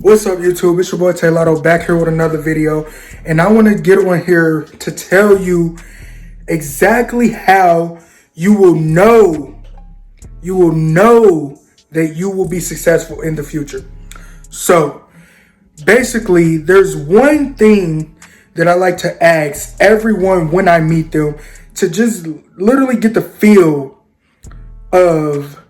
What's up, YouTube? It's your boy Taye Lotto back here with another video, and I want to get on here to tell you exactly how you will know that you will be successful in the future. So basically, there's one thing that I like to ask everyone when I meet them to just literally get the feel of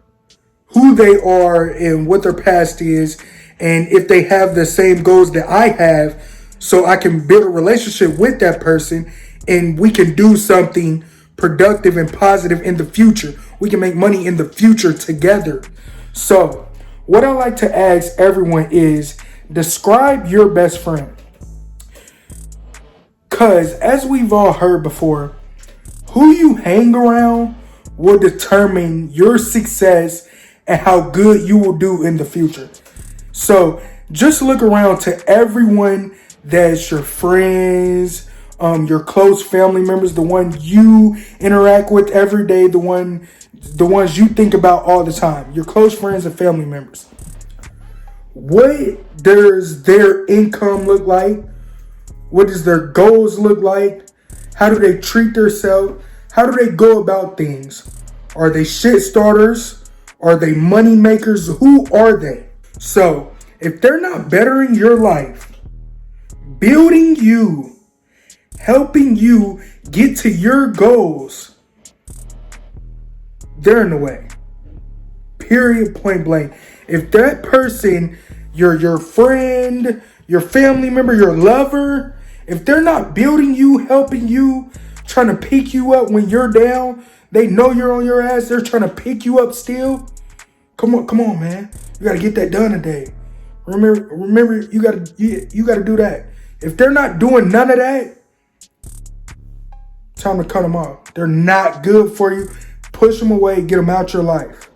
who they are and what their past is, and if they have the same goals that I have, so I can build a relationship with that person and we can do something productive and positive in the future. We can make money in the future together. So what I like to ask everyone is, describe your best friend. Because as we've all heard before, who you hang around will determine your success and how good you will do in the future. So just look around to everyone that's your friends, your close family members, the one you interact with every day, the ones you think about all the time, your close friends and family members. What does their income look like? What does their goals look like? How do they treat themselves? How do they go about things? Are they shit starters? Are they money makers? Who are they? So if they're not bettering your life, building you, helping you get to your goals, they're in the way. Period, point blank. If that person, your friend, your family member, your lover, if they're not building you, helping you, trying to pick you up when you're down, they know you're on your ass, they're trying to pick you up still. Come on, man. You gotta get that done today. Remember, you gotta do that. If they're not doing none of that, time to cut them off. They're not good for you. Push them away, get them out your life.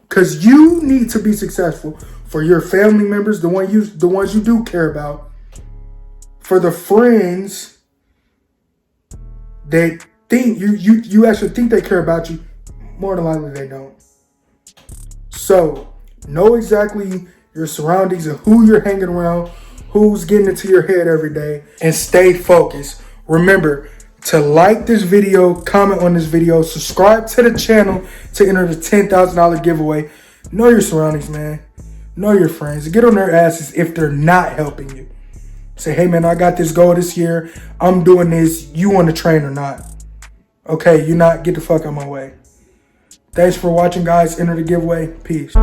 Cause you need to be successful for your family members, the ones you do care about, for the friends that think you actually think they care about you. More than likely they don't. So know exactly your surroundings and who you're hanging around, who's getting into your head every day, and stay focused. Remember to like this video, comment on this video, subscribe to the channel to enter the $10,000 giveaway. Know your surroundings, man. Know your friends. Get on their asses if they're not helping you. Say, hey, man, I got this goal this year. I'm doing this. You want to train or not? Okay, you not. Get the fuck out of my way. Thanks for watching, guys. Enter the giveaway. Peace.